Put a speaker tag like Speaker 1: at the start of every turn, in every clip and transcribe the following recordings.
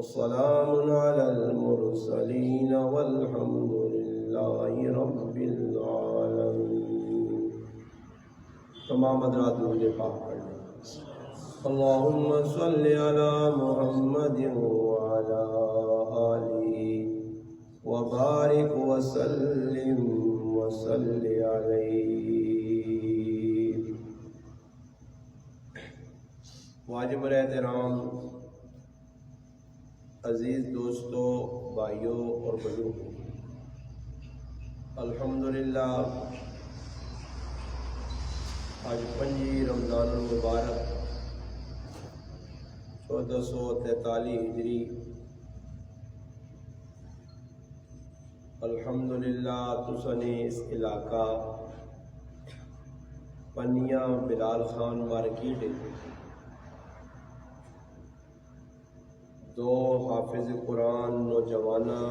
Speaker 1: وسلام على المرسلين والحمد لله رب العالمين. تمام حضرات مجھے پاک پڑھنا. اللهم صل على محمد وعلى آله وبارك وسلم وصل عليه. واجب احترام عزیز دوستو، بھائیوں اور بزرگوں، الحمدللہ آج 5 رمضان المبارک 1443 ہجری. الحمدللہ تسنے اس علاقہ پنیا بلال خان مارکیٹ 2 حافظ قرآن نوجوانہ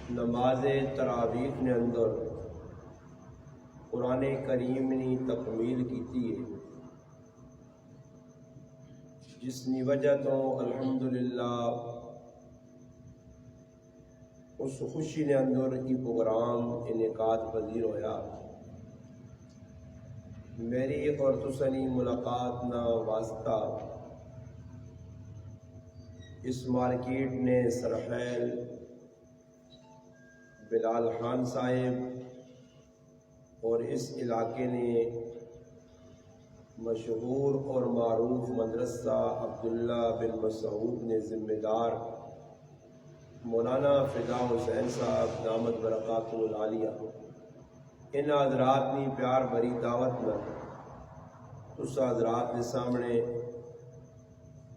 Speaker 1: نماز تراویح نے اندر قرآن کریم نے تکمیل کیتی ہے، جس کی وجہ تو الحمدللہ اس خوشی نے اندر کی پروگرام انعقاد پذیر ہویا. میری اور تسنی ملاقات نہ واسطہ اس مارکیٹ نے سرحیل بلال خان صاحب اور اس علاقے نے مشہور اور معروف مدرسہ عبداللہ بن مسعود نے ذمہ دار مولانا فدا حسین صاحب دامت برکاتہ العالیہ ان حضرات نے پیار بھری دعوت میں اس حضرات کے سامنے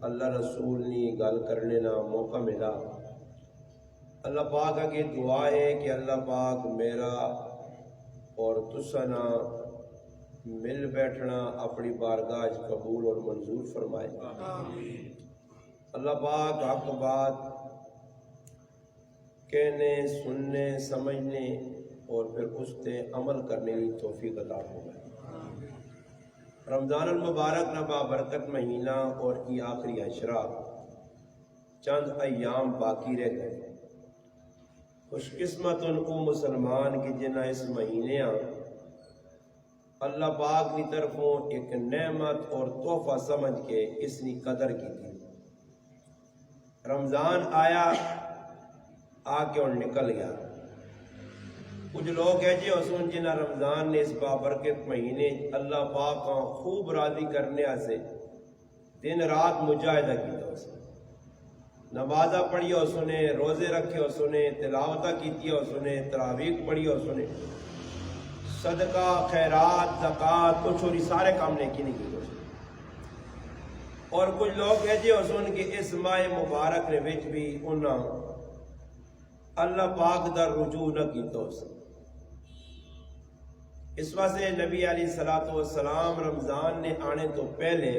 Speaker 1: اللہ رسول نے گل کرنے کا موقع ملا. اللہ پاک کی دعا ہے کہ اللہ پاک میرا اور تسنا مل بیٹھنا اپنی بارگاہ قبول اور منظور فرمائے. اللہ پاک حق بات کہنے، سننے، سمجھنے اور پھر اس پہ عمل کرنے کی توفیق عطا فرمائے. رمضان المبارک نہ بابرکت مہینہ اور کی آخری عشرہ چند ایام باقی رہ گئے. خوش قسمت ان کو مسلمان کی جنہ اس مہینے اللہ پاک کی طرفوں ایک نعمت اور تحفہ سمجھ کے اس کی قدر کی تھی. رمضان آیا آ کے اور نکل گیا. کچھ لوگ ہے جی حسن جنہ رمضان نے اس بابرکت مہینے اللہ پاک کا خوب راضی کرنے سے دن رات مجاہدہ کی تو نمازہ پڑھی ہو سنے، روزے رکھے ہو سنے، تلاوتہ کیتی ہو سنے، تراویح پڑھی ہو سنے، صدقہ، خیرات، زکوٰۃ کچھ اور سارے کام نیکی نہیں کی ہو سنے. اور کچھ لوگ ہے جی حسن کہ اس ماہ مبارک نے وچ بھی انہاں اللہ پاک دا رجوع نہ کیتا ہو سنے. اس واسطے نبی علیہ السلام رمضان نے آنے تو پہلے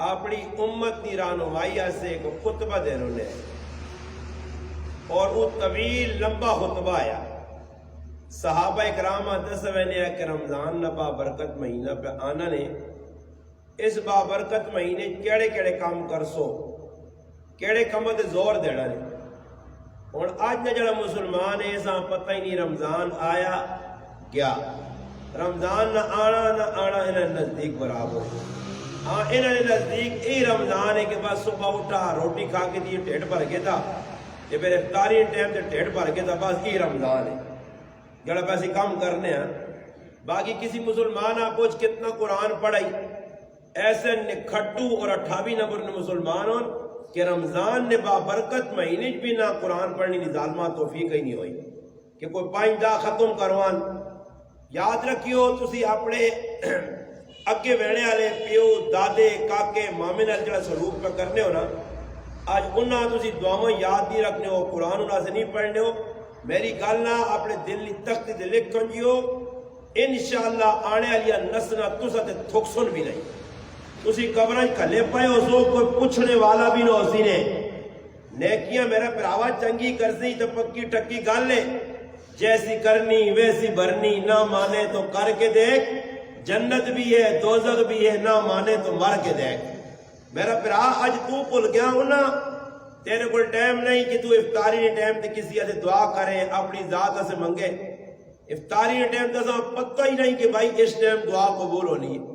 Speaker 1: اپنی امت کی رہنمائی سے ایک خطبہ دے رہے اور وہ طویل لمبا خطبہ آیا. صحابہ اکرام دسویں نے کہ رمضان نہ بابرکت مہینہ پہ آنا نے اس بابرکت مہینے کیڑے کیڑے کام کرسو، کیڑے کام تے زور دینا نے. اور آج نہ جڑا مسلمان ہے ایسا پتہ ہی نہیں رمضان آیا گیا. رمضان نہ آنا انہیں نزدیک برابر. ہاں انہیں نزدیک یہی رمضان ہے کہ بس صبح اٹھا روٹی کھا کے دی ٹھیٹ بھر کے تھا یہ پھر افطاری ٹائم سے ٹھیٹ بھر کے تھا، بس یہی رمضان ہے جڑا پیسے کام کرنے ہیں. باقی کسی مسلمان آپ پوچھ کتنا قرآن پڑھائی ایسے نکھٹو اور 28 نمبر نے مسلمان ہوں کہ رمضان نے بابرکت مہینے بھی نہ قرآن پڑھنی نہیں ظالمہ توفیق ہی نہیں ہوئی کہ کوئی 5 دا ختم کروان. یاد رکھیو تسی اپنے اگے وینے والے پیو دادے کاکے مامے نال جڑا سلوک پہ کرنے ہو نا آج انہاں تسی دعاواں یاد نہیں رکھنے ہو، قرآن انہاں سے نہیں پڑھنے ہو. میری گل نہ اپنے دل کی تخت تے لکھ کنجیو انشاءاللہ آنے والی نسلاں تساں تے تھکسن بھی نہیں. تسی قبراں کھلے پئے ہو سو کوئی پوچھنے والا بھی نہ ہو سی نے. نیکیاں میرا پراوا چنگی کرسی تو پکی ٹکی گل ہے، جیسی کرنی ویسی بھرنی، نہ مانے تو کر کے دیکھ، جنت بھی ہے دوزخ بھی ہے، نہ مانے تو مر کے دیکھ. میرا پھرا اج تو بھول گیا ہونا تیرے کو ٹائم نہیں کہ تو افطاری نے ٹائم تے کسی سے دعا کرے اپنی ذات سے منگے افطاری نے ٹائم تے پتہ ہی نہیں کہ بھائی اس ٹائم دعا قبول ہونی ہے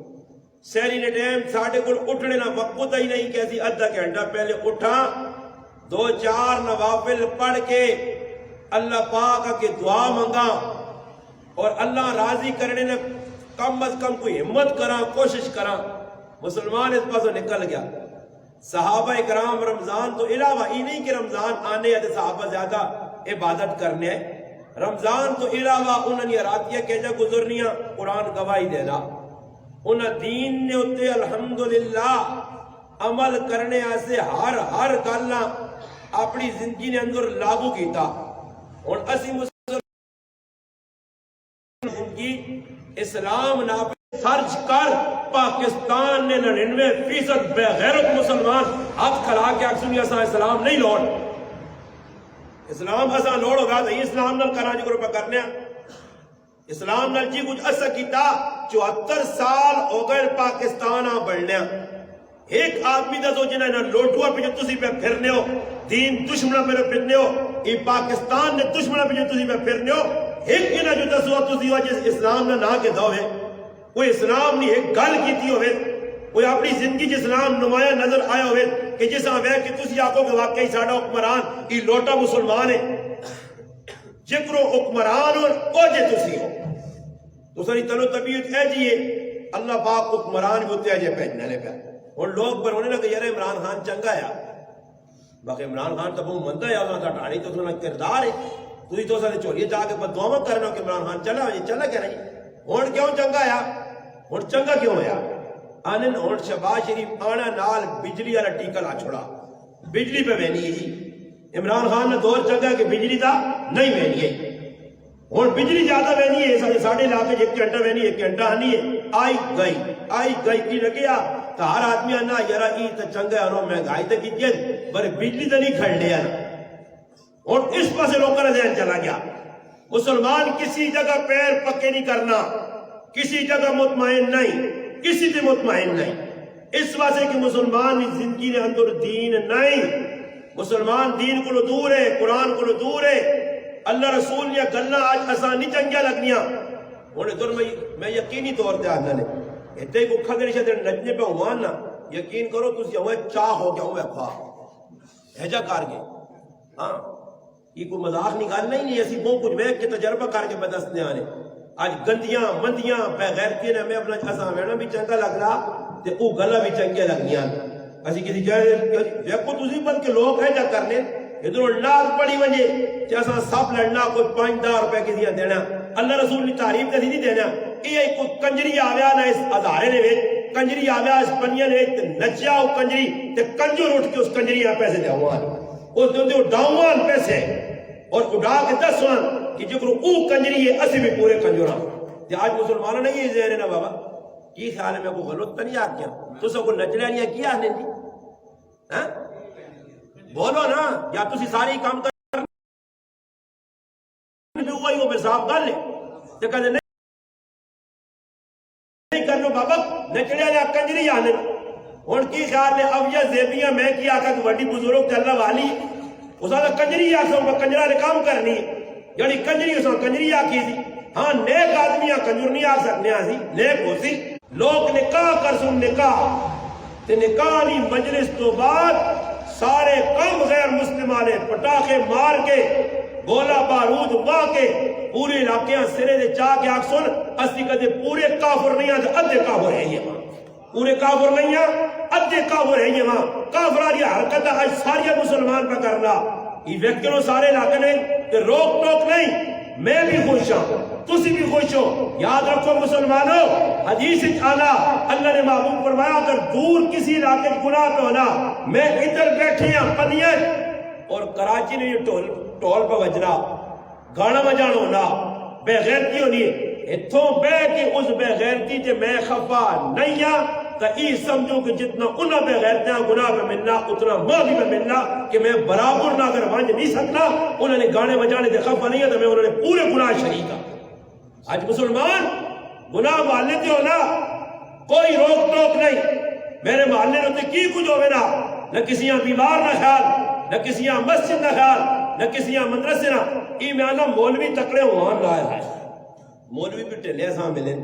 Speaker 1: سحری نے ٹائم ساڑھے کو اٹھنے نہ وقت ہی نہیں کہ اسی آدھا گھنٹہ پہلے اٹھا 2-4 نوافل پڑھ کے اللہ پاک کی دعا منگا اور اللہ راضی کرنے نے کم از کم کوئی ہمت کرا کوشش کرا مسلمان اس پاسوں نکل گیا صحابہ اکرام رمضان تو علاوہ ہی نہیں کہ رمضان آنے یا صحابہ زیادہ عبادت کرنے رمضان تو علاوہ انہوں نے راتیہ کیجا گزرنیاں قرآن گواہی دینا انہوں دین نے اتے الحمدللہ عمل کرنے ایسے ہر گلنا اپنی زندگی نے اندر لاگو کیتا اور اسی مسلمان زندگی اسلام نافذ سرچ کر پاکستان نے 99% بے غیرت مسلمان ہاتھ کھلا کے اکسونی اساں اسلام نہیں لوڑ اسلام اساں لوڑ ہوگا تو اسلام نال کراں جو پہ کرنے اسلام نال جی کچھ ایسا کیتا 74 سال ہو گئے پاکستان آ بڑھنے ایک آدمی دا سوچنا ہے لوٹوا پہ جو تسی پہ پھرنے ہو دین دشمنہ پہ پھرنے ہو یہ پاکستان نے دشمنہ پہ جو تسی پہ پھرنے ہو ایک کی نہ جو دسوا تسی ہو جس اسلام نہ کے دو ہے کوئی اسلام نہیں ایک گل کیتی ہوئے کوئی اپنی زندگی جس اسلام نمایاں نظر آیا ہوئے کہ جس آوے کہ تسی آکو کہ واقعی ساڑھا حکمران یہ لوٹا مسلمان ہے جکرو حکمران اور اوجے تسی ہو تو ساری تلو طبیعت ہے جیئے اللہ پاک حکمران بھی ہوتے ہیں جے پہننے لے پہ اور لوگ پر ہونے لگے یار عمران خان چنگا ہے باقی عمران خان تو بہت مندہ ہے انہوں نے ٹھاڑی تو سننا کردار ہے تو تو سارے چولیے جا کے بد دعا کرنا کہ عمران خان چلا کیا نہیں ہون کیوں چنگا ہے ہون چنگا کیوں ہے آنن ہون شہباز شریف آنا نال بجلی والا ٹیکا لا چھوڑا بجلی پہ بہنی ہے جی عمران خان نے دور چنگا کہ بجلی دا نہیں بہنی ہے ہون بجلی زیادہ بہنی ہے ساڑھے علاقے ایک گھنٹہ بہنی ایک گھنٹہ آنی ہے آئی گئی کی لگیا تو ہر آدمی آنا یارا ای تو چنگا ہے مہنگائی تو کی جد پر بجلی تو نہیں کھڑ لیا اور اس پاس لوگوں نے ذہن چلا گیا مسلمان کسی جگہ پیر پکے نہیں کرنا کسی جگہ مطمئن نہیں کسی سے مطمئن نہیں اس واسطے کہ مسلمان زندگی نے اندر دین نہیں مسلمان دین کو دور ہے قرآن کو دور ہے اللہ رسول نے گلنا آج آسان نہیں چنگیا لگنیاں انہیں دور میں یقینی طور پہ آنا نے اتنے کو کھگڑی شدر نجنے پہ ہوانا یقین کرو تو ہوئے چاہ ہو گیا ہوئے خواہ ایجا کار گئے ہاں یہ کوئی مذاق نکالنا ہی نہیں ایسی بہت کچھ میں کہ تجربہ کر کے بدستنے آنے آج گندیاں مندیاں بغیرتی نے ہمیں اپنا اساں وینا بھی چنگا لگ رہا تے او گلا بھی چنگے لگنیاں اسی کسی جگہ دیکھو تسی بلکہ لوگ ہے جا کرنے ادھر ناز پڑی ونجے کہ اساں سب لڑنا کوئی 5-10 روپے کسی دینا اللہ رسول نے تعریف تے نہیں دینا یہ کوئی کنجری آویا نہ اس ہزارے نے وچ کنجری آویا اس پنیا نے نچیا او کنجری تے کنجر اٹھ کے اس کنجری آ پیسے دیوان اس دے ڈاؤن پیسے اور اڑا کے دسوان کہ جکرو او کنجری ہے اسی بھی پورے کنجوراں تے آج مسلمانوں نے یہ ذہن ہے نا بابا کی خیال ہے میں کو غلط تو نہیں آ گیا تو سب کو نچلیاں کیا ہے نہیں ہاں بولو نا یا تسی ساری کام کر ہوئی ہو میں صاحب گل ہے تے کہندے نہیں کرنو بابا نچلیاں کنجری آنے ہن کی خیال ہے اب یہ زیبیاں میں کی آکھا کہ وڈی بزرگ تے اللہ والی اس نے کنجری آکھا وہ کنجرا نے کام کرنی یعنی کنجری اس نے کنجری آکھی تھی ہاں نیک آدمیاں کنجر نہیں آکھ سکنے آسی نیک ہو سی لوگ نکاح کر سن نکاح تے نکاح نہیں مجلس تو بعد سارے کم غیر مسلم والے پٹاخے مار کے گولا بارود ماں کے پورے علاقے سرے دے چاہ کے آکھ سن اسی کدے پورے کافر نہیں آتے ادھے کافر ہے یہ وہاں پورے کافر نہیں ہیں ادھے کافر ہے یہ وہاں کافرانی حرکت آج ساری مسلمان پہ کرنا یہ ویکتنوں سارے علاقے نے کہ روک ٹوک نہیں میں بھی خوش ہوں تسی بھی خوش ہو یاد رکھو مسلمانوں حدیث آنا اللہ نے محبوب فرمایا اگر دور کسی علاقے گناہ پہ ہونا میں ادھر بیٹھے ہیں پنیت اور کراچی نے یہ ٹول پہ وجنا گانا بجانا ہونا بے غیرتی ہونی ہے اتھوں بے کہ اس بے غیرتی جے میں خفا نہیں ہاں تو ای سمجھو کہ جتنا انہاں بے غیرتیاں گناہ پہ ملنا اتنا ماں بھی پہ ملنا کہ میں برابر نہ اگر وانج نہیں سکنا انہوں نے گانے بجانے دے خفا نہیں ہے تو میں انہوں نے پورے گناہ شریکا آج مسلمان گناہ والے تے ہونا کوئی روک ٹوک نہیں میرے محلے نے کی کچھ ہوئے نہ کسی بیمار نہ خیال نہ کسی مسجد نہ خیال نہ کسی مدرسے نہ ای میں آنا مولوی تکڑے ہوان لائے ہے مولوی بھی ٹھلے ساں ملے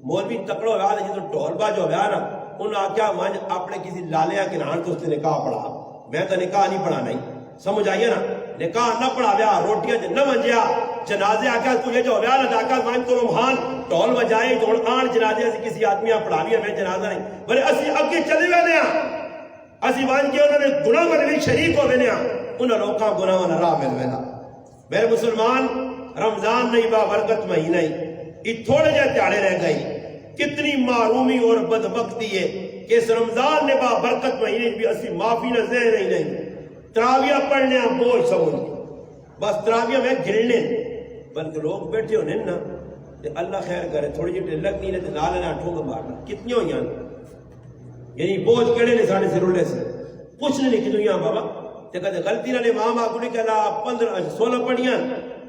Speaker 1: مولوی تکڑو ہوا ہے جس ٹول با جو ہوا نا انہوں نے کیا وانج اپنے کسی لالیا کے نان تو اس نے نکاح پڑھا میں تو نکاح نہیں پڑھا نہیں سمجھ آئیے نا نکاح نہ پڑھا ویا روٹیاں نہ منجیا جنازے آکا تجھے جو ہوا نا داکا وانج تو رمحان ٹول بجائے تو آن جنازے سے کسی آدمی پڑھا لیا میں جنازہ نہیں بلے اسی اگے چلے ہوئے نیا اسی وانج کے انہوں نے گناہ میں شریک ہوئے نیا انہوں لوکاں گناہ میں راہ مل ویلا میرے مسلمان رمضان نہیں با برکت مہینہ ہی یہ تھوڑے جائے تیارے رہ گئی کتنی معرومی اور بدبختی ہے کہ اس رمضان نے با برکت مہینے بھی اسی معافی نہ ذہن ہی نہیں تراویہ پڑھنے ہم بوجھ سمجھ بس تراویہ میں گرنے بلکہ لوگ بیٹھے ہونے نا کہ اللہ خیر کرے تھوڑی جی ٹلک نہیں لیتے نالے نہ ٹھوک مارنا کتنی ہوئی ہیں یعنی بوجھ کڑے نے ساڑھے سے رولے سے کچھ نہیں لکھی دنیا بابا تے کہتے غلطی نہ لے ماں کو نہیں کہلا 16 پڑھیاں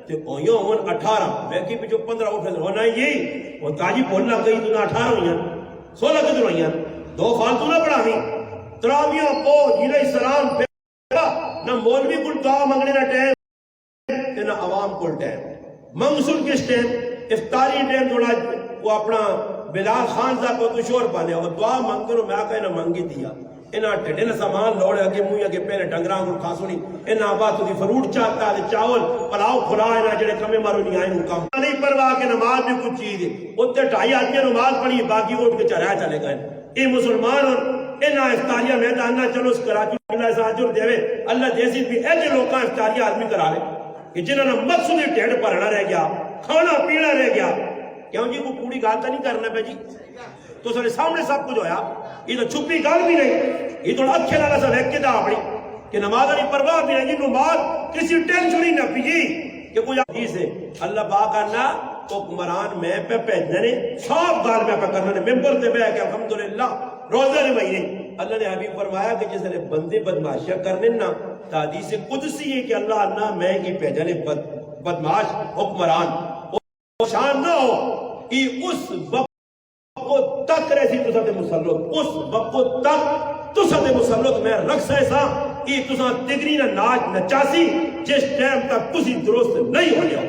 Speaker 1: تے اویوں ہون 18 میں کی پیچھو 15 اٹھے ہونا یہی وہ تاجی بولنا کہیں تو نہ 18 ہوئی ہیں 16 کدھر ہوئی ہیں 2 فالتو نہ پڑھا ہی تراویاں پو جیلہ السلام پہ نہ مولوی کل دعا منگنے نہ ٹیم تے نہ عوام کل ٹیم منگسل کس ٹیم افطاری ٹیم تھوڑا وہ اپنا بلال خان صاحب کو تو شور پانے وہ دعا منگ کرو میں آکا انہا منگی دیا انہا ٹھڑے نہ سامان لوڑے اگے موئی اگے پہنے ڈنگران کو خاصونی انہا بات تو دی فروٹ چاہتا ہے چاول پلاؤ کھلا انہا جڑے کمیں مارو نہیں آئیں کام نہیں پرواہ کہ نماز بھی کچھ چیز ہے اتنے 2.5 آدمی نماز پڑھی باقی اٹھ کے چرائے چلے گئے اے مسلمان اور انہا افطاریہ میدان نہ چلو اس کراچی اللہ ساجر دے اللہ دیسی بھی ایجے لوکاں افطاریہ آدمی کرا لے کہ جنہوں نے مقصودی ٹھیڑ پڑھنا رہ گیا کھانا پینا رہ گیا کیوں جی کو پوری گالتا نہیں کرنا پہ جی تو سارے سامنے سب کچھ ہویا یہ تو چھپی گال بھی نہیں یہ تو اکھے لالا سا لیک کے دا اپنی کہ نماز نہیں پرواہ بھی نہیں نماز کسی ٹینشن ہی نہ پیجی کہ کوئی آجی سے اللہ پاک کرنا حکمران میں پہ پہننے صاف گال میں پہ کرنا ممبر دے بے کہ الحمدللہ روزہ نے مہینے اللہ نے حبیب فرمایا کہ جس نے بندے بدماشیاں کرنے نا تو حدیث قدسی ہے کہ اللہ نہ میں کی پہجنے بدماش حکمران شان نہ ہو کہ اس وقت کو تک رہی تو ساتھ مسلط اس وقت تک تو ساتھ مسلط میں رکھ سائے سا کہ تو ساتھ تگری نہ ناچ نچاسی جس ٹائم تک کسی درست نہیں ہو جاؤ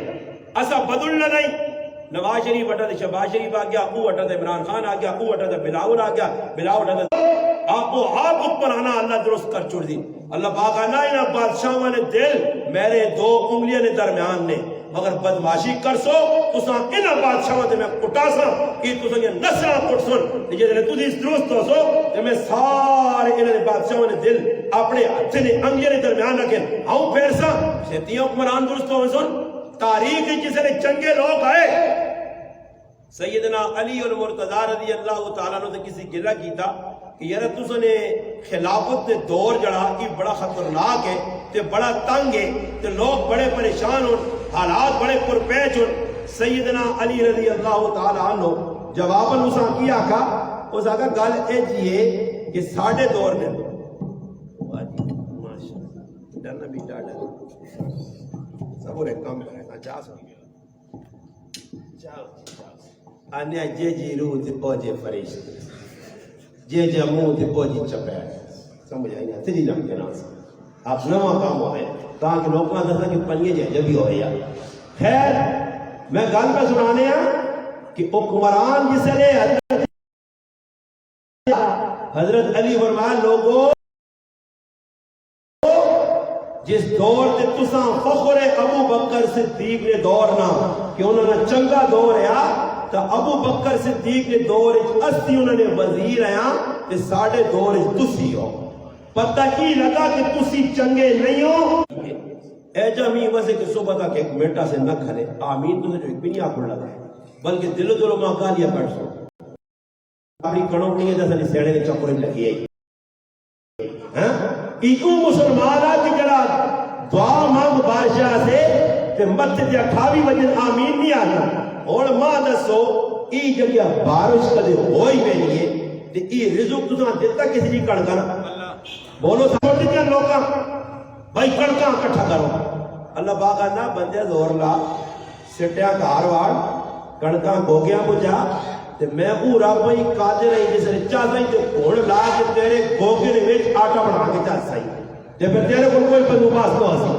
Speaker 1: ایسا بدلنا نہیں نواز شریف اٹھا دے شہباز شریف آ گیا او اٹھا دے عمران خان آ گیا او اٹھا دے بلاول آ گیا بلاول اٹھا دے آپ کو آپ حکمرانا اللہ درست کر چھوڑ دی اللہ پاک آنا انہاں بادشاہوں نے دل میرے 2 انگلیاں نے درمیان نے مگر بدماشی کر سو تساں انہاں بادشاہوں تے میں کٹا سا کہ تساں یہ نسلاں کٹ سن جے نے تسی درست ہو سو تے میں سارے انہاں بادشاہوں نے دل اپنے ہتھ نے انگلیاں نے درمیان رکھے آؤں پھر سا چھتیاں حکمران درست ہو سن تاریخ جس نے چنگے لوگ آئے سیدنا علی المرتضی رضی اللہ تعالیٰ نے کسی گلہ کیتا کہ یار تُس نے خلافت دے دور جڑا کی بڑا خطرناک ہے تے بڑا تنگ ہے تے لوگ بڑے پریشان ہوں حالات بڑے پرپیچ ہوں سیدنا علی رضی اللہ تعالیٰ عنہ جواباً اساں کیا کہا اس آگا گل اے جیے کہ ساڑھے دور میں ماشاءاللہ ڈرنا بھی ڈاڑا سب ایک کام کرے چاہ سو آنے جے جی روح تے پوجے فرشتے جے جے منہ تے پوجی چپے سمجھ آئی نا تیری جم کے ناس آپ نواں کام ہوئے تاکہ لوگ نہ دسا کہ پنیے جے جبھی ہوئے یا خیر میں گل پہ سنانے ہیں کہ حکمران جسے نے حضرت علی فرمایا لوگوں جس دور تے تساں فخر ابو بکر صدیق نے دور نہ کہ انہوں نے چنگا دور ہے تو ابو بکر صدیق نے دور استی انہوں نے وزیر آیا تے ساڑھے دور تسی ہو پتہ کی لگا کہ تسی چنگے نہیں ہو اے جامی ویسے کہ صبح تک ایک منٹا سے نہ کھلے آمین تو نے جو ایک بھی نہیں آپ لگا بلکہ دل دلو ماں گالیا بیٹھ سو اپنی کڑوں نہیں ہے جیسا نہیں سیڑے کے چکریں لگی ہے ایکو مسلمان آ کی جڑا دعا مانگ بادشاہ سے کہ مسجد 28 بجے آمین نہیں آنا اور ماں دسو ای جگہ بارش کدے ہوئی میری ہے تے ای رزق تساں دیتا کسی نہیں کڑکا بولو سمجھ دیتے لوگاں بھائی کڑکا اکٹھا کرو اللہ پاک آنا بندے زور لا سٹیا گھر واڑ کڑکا گوگیا بجا تے میں او رب ہی قادر ہے جس نے چاہتا ہی تے گھوڑ لا کے تیرے گوگے وچ آٹا بنا کے چاہتا ہی تے پھر تیرے کو کوئی بندوباس تو اسی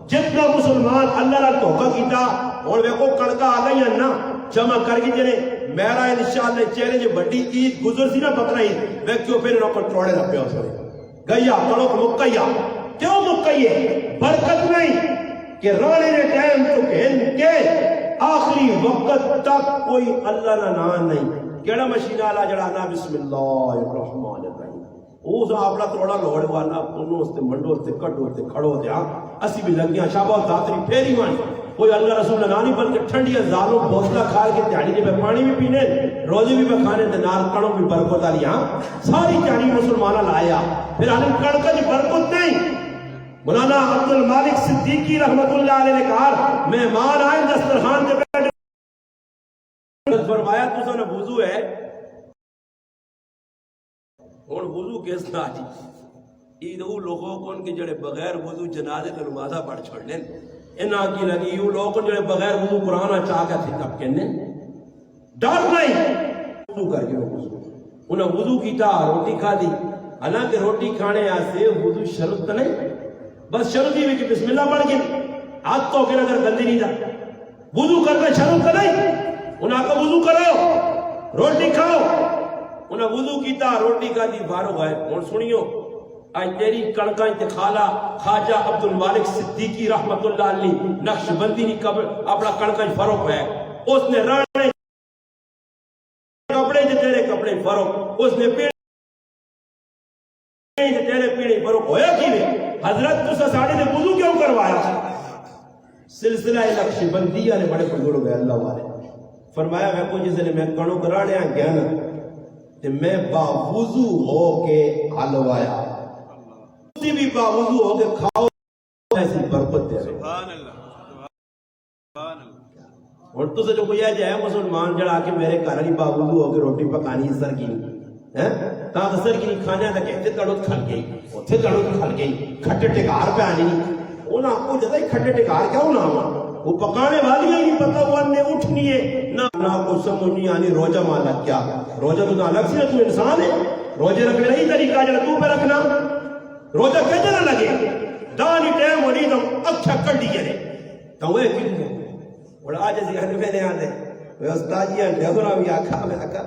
Speaker 1: جتنا مسلمان اللہ نال دھوکا کیتا ہن ویکھو کڑکا آ گئی نا جمع کر کے جنے میرا انشاءاللہ چیلنج بڑی عید گزر سی نا بکرا عید ویکھو پھر نو کنٹرول نہ پیا اس گیا کڑو مکیا کیوں مکئیے برکت نہیں کہ رانے نے ٹائم تو کہن کے آخری وقت تک کوئی اللہ نہ نام نہیں کیڑا مشین والا جڑا نا بسم اللہ الرحمن الرحیم اس اپنا تھوڑا لوڑ والا انہوں اس تے منڈو تے کٹو تے کھڑو تے اسی بھی لگیاں شابہ داتری پھیری مانی کوئی اللہ رسول اللہ نہیں بلکہ ٹھنڈی زالوں بوتلا کھا کے تیاری جب پانی بھی پینے روزے بھی کھانے تے نال کڑوں بھی برکت والی ساری تیاری مسلمانہ لایا پھر آنے کڑکا جی برکت نہیں مولانا عبد المالک صدیقی رحمت اللہ علیہ نے کہا مہمان آئے دسترخوان کے بیٹھے فرمایا تو سن وضو ہے اور وضو کس طرح جی عید وہ لوگوں کو ان کے جڑے بغیر وضو جنازے تے نمازاں پڑھ چھوڑنے انہاں کی لگی یہ لوگ جڑے بغیر وضو قرآن چاہ کے تھے کب کہنے ڈر نہیں وضو کر کے وضو انہاں وضو کیتا روٹی کھا دی حالانکہ روٹی کھانے آسے وضو شرط نہیں بس شروع دی کہ بسم اللہ پڑھ کے ہاتھ تو کہ نظر گندی نہیں جا وضو کرنا شروع کریں انہاں کا وضو کرو روٹی کھاؤ انہاں وضو کیتا روٹی کا دی فارغ ہے اور سنیو آج تیری کڑکاں انتخالا خواجہ عبد المالک صدیقی رحمت اللہ علیہ نقش بندی نہیں قبر اپنا کڑکاں فروغ ہے اس نے رانے کپڑے جو تیرے کپڑے فروغ اس نے پیڑے تیرے پیڑے فروغ ہویا کی نہیں حضرت تو ساڑھے نے وضو کیوں کروایا سلسلہ نقش بندیہ نے بڑے بزرگ ہے اللہ والے فرمایا میں کو جس نے میں کڑوں کراڑے ہیں گیا نا کہ میں باوضو ہو کے حلوایا اسی بھی باوضو ہو کے کھاؤ ایسی برکت دے سبحان اللہ سبحان اللہ اور تو سے جو کوئی ہے مسلمان جڑا کے میرے کارنی باوضو ہو کے روٹی پکانی سر کی تا سر کی کھانا تھا کہتے تڑوت کھل گئی اتھے تڑوت کھل گئی کھٹے ٹکار پہ آنی نہیں وہ نا کو جاتا ہی کھٹے ٹکار کیا ہونا ہوا وہ پکانے والی ہے نہیں پتہ وہ نے اٹھنی ہے نہ کو سمجھ نہیں آنی روجہ مانا کیا روجہ تو الگ سی ہے تو انسان ہے روجہ رکھنے نہیں طریقہ جڑا تو پہ رکھنا روجہ کہتے نہ لگے دانی ٹیم ہو نہیں تو اکھا کر دی جنے تو وہ ایک ہے اور آج ایسی ہنے میں نے آتے وہ استاد جی ہنے ادھرا بھی آکھا میں آکھا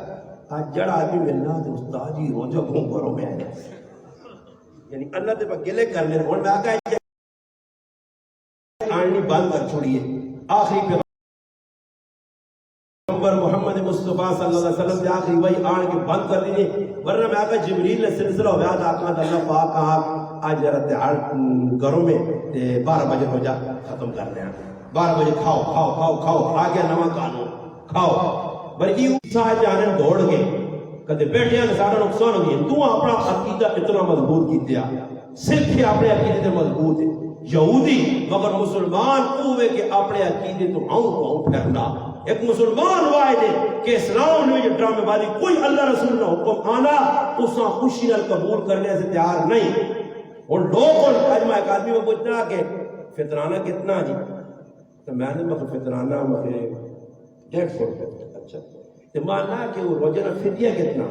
Speaker 1: آج جڑا آدمی ملنا تو استاد جی روجہ گھوم کرو میں آنے یعنی اللہ تے پا گلے کرنے اور میں آکھا آنی بند کر چھوڑیے آخری پیغمبر محمد مصطفیٰ صلی اللہ علیہ وسلم سے آخری وہی آن کے بند کر دیجئے ورنہ میں آقا جبریل نے سلسلہ ہو بیاد آقا اللہ پاک کہا آج رد گھروں میں 12 بجے ہو جا ختم کر رہے ہیں 12 بجے کھاؤ کھاؤ کھاؤ کھاؤ آگیا نواں قانون کھاؤ بلکہ صاحب جانن دوڑ گئے کہتے بیٹھے ہیں سارا نقصان ہو گئی تو اپنا عقیدہ اتنا مضبوط کی دیا صرف ہی اپنے عقیدے سے مضبوط ہے یہودی مگر مسلمان ہوئے کہ اپنے عقیدے تو آؤں پھرنا ایک مسلمان واحد ہے کہ اسلام نے جو ڈرامے بازی کوئی اللہ رسول نے حکم آنا اس نے خوشی نال قبول کرنے سے تیار نہیں اور لوگ اجمع ایک آدمی میں پوچھنا کہ فطرانہ کتنا جی تو میں نے مگر فطرانہ مگر 150 روپے اچھا تو ماننا کہ وہ روزانہ فدیہ کتنا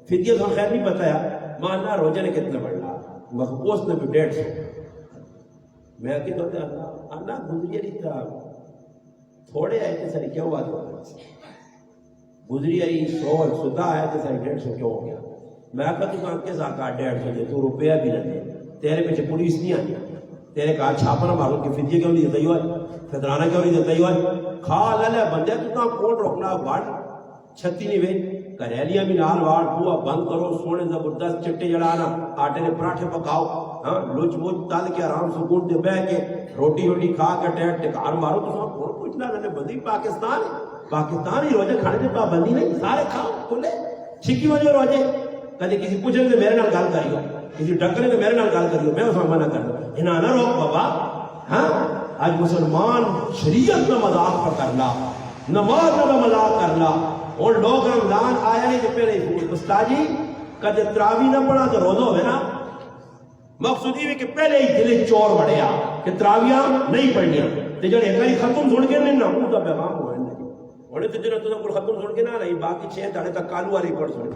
Speaker 1: فدیہ تو خیر نہیں بتایا ماننا روزانہ کتنا بڑھنا مگر اس نے بھی 150 میں کہ تو اللہ گزری علی طرح تھوڑے آئے تھے ساری کیوں بات ہو گزری علی 100 سدھا آئے تھے ساری 150 کیوں ہو گیا میں کہا تو کے ساتھ 150 دے تو روپیہ بھی نہ دے تیرے پیچھے پولیس نہیں آئی تیرے کہا چھاپا نہ مارو کہ فدیہ کیوں نہیں دیتا ہی ہوئے فطرانہ کیوں نہیں دیتا ہی ہوئے کھا لے بندے تو کہاں کون روکنا باڑ چھتی نہیں وے کریلیاں بھی نال واڑ بوا بند کرو سونے زبردست چٹے جڑانا آٹے نے پراٹھے پکاؤ ہاں لوچ موچ تال کے آرام سکون دے بہ کے روٹی روٹی کھا کے ٹیٹ ٹکار مارو تو سب کون پوچھنا نے بندی پاکستان ہی روزے کھانے سے پابندی نہیں سارے کھاؤ کھلے چھکی وجہ روزے کدے کسی پوچھے کہ میرے نال گل کریو کسی ڈکرے نے میرے نال گل کریو میں اس میں منع کر دوں انہاں نہ روک بابا ہاں آج مسلمان شریعت نہ مذاق پر کرنا نماز نہ مذاق کرنا اور لوگ رمضان آیا نہیں تو پہلے استاد جی کدے تراوی نہ پڑھا تو روزہ ہوئے نا مقصود یہ کہ پہلے ہی دل چور بڑھیا کہ تراویاں نہیں پڑھنیاں تے جڑے ایک باری ختم سن کے نہیں نہ کا پیغام ہوئے ہونے تو جنہوں تو کوئی ختم سن کے نہ رہی باقی 6 دھاڑے تک کالو والی پڑھ سن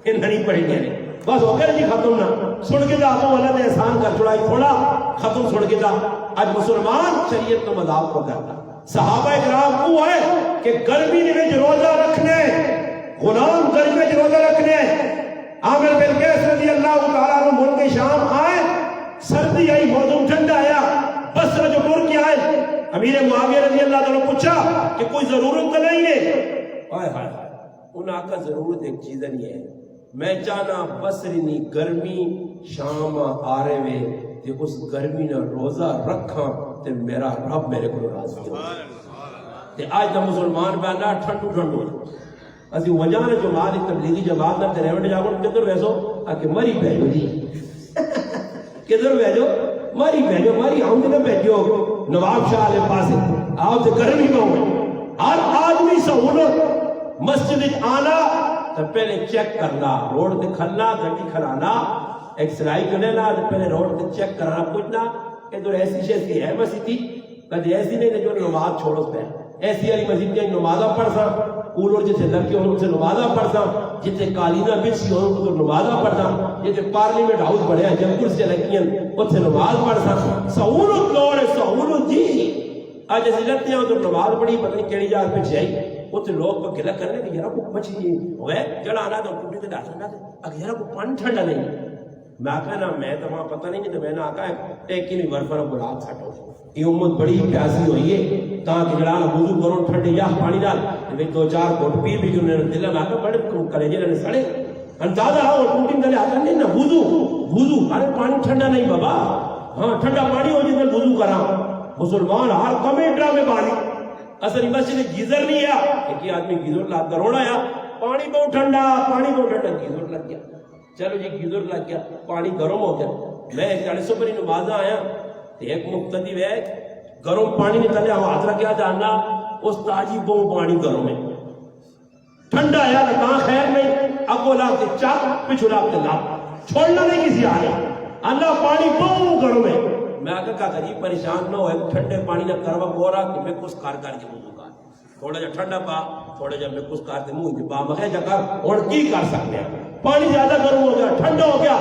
Speaker 1: یہ نہیں پڑھی گئے بس ہو گئے جی ختم نہ سن کے دا تو اللہ نے احسان کر چھڑائی تھوڑا ختم سن کے دا آج مسلمان شریعت تو مذاق کو کرتا صحابہ اکرام کو ہے کہ گرمی میں روزہ رکھنے غلام گرمی میں روزہ رکھنے عامر بن قیس رضی اللہ تعالیٰ عنہ ملک شام آئے سردی آئی موسم ٹھنڈا آیا بصرہ جو ٹر کے آئے امیر معاویہ رضی اللہ تعالیٰ پوچھا کہ کوئی ضرورت تو نہیں ہے ہائے ہائے انہوں آقا ضرورت ایک چیز نہیں ہے میں چاہنا بصری نی گرمی شام آ رہے میں تے اس گرمی نہ روزہ رکھاں تے میرا رب میرے کو راضی ہو تے آج دا مسلمان بہنا ٹھنڈو ٹھنڈو اسی وجہ نے جو مال تبلیغی جماعت نہ تے ریونڈ جاگو کدھر ویسو آکے مری بھیجو جی کدھر بھیجو مری آؤں نہ بھیجو نواب شاہ علیہ پاسے آؤ تے گرمی میں ہوئے ہر آدمی سہولت مسجد آنا تو پہلے چیک کرنا روڈ تے کھلنا گھٹی کھلانا ایک سلائی کو لینا تو پہلے روڈ تے چیک کرنا پوچھنا کہ تو ایسی شیسی ہے مسجد تھی کدھے ایسی نہیں جو نماز چھوڑو پہ ایسی والی مسجد کے نمازہ پڑھتا کولر جیسے لڑکے ان سے نمازہ پڑھتا جتنے کالینہ بچی ان کو تو نمازہ پڑھتا جتنے پارلیمنٹ ہاؤس بڑھے ہیں جب کرسی لگیاں ان سے نماز پڑھتا سہولت لوڑ ہے سہولت جی آج ایسی لگتے ہیں تو نماز پڑھی پتہ نہیں کیڑی جار پہ جائی وہ تو لوگ کو گلا کرنے کہ یارا کو مچھی ہوئے جڑا آنا تو ٹوٹی تے ڈاسا نہ اگر یارا کو پانی ٹھنڈا نہیں میں آقا نا میں تو وہاں پتہ نہیں کہ میں نے آقا ایک ہی نہیں ورفر برات سٹو یہ امت بڑی پیاسی ہوئی ہے تاکہ جڑانا وضو کرو ٹھنڈے یا پانی ڈال میں 2-4 گھٹ پی بھی جو نے دل میں آقا بڑے کلیجے نے سڑے اندازہ ہو ٹوٹی دلے آقا نہیں نا وضو ارے پانی ٹھنڈا نہیں بابا ہاں ٹھنڈا پانی ہو جس وضو کرا مسلمان ہر کمیٹرا میں پانی اصل مسجد گیزر نہیں ہے ایک آدمی گیزر لاتا روڑا ہے پانی بہت ٹھنڈا گیزر لگ گیا چلو جی گیزر لگ گیا پانی گرم ہو گیا میں 40 پر نماز آیا ایک مقتدی ہے گرم پانی نکلے ہاتھ رکھا جانا اس تاجی بہت پانی گرم ہے ٹھنڈا ہے کہاں خیر نہیں اگو لاگ کے چاک پچھو لاگ کے لاگ چھوڑنا نہیں کسی آیا اللہ پانی بہت گرم ہے میں آگے کہا غریب پریشان نہ ہوئے ٹھنڈے پانی نہ کروا بورا کہ میں کچھ کار کر کے منہ کار تھوڑا جا ٹھنڈا پا تھوڑا جا میں کچھ کار کے منہ کے پا مگر جا کر اور کی کر سکتے ہیں پانی زیادہ گرم ہو گیا ٹھنڈا ہو گیا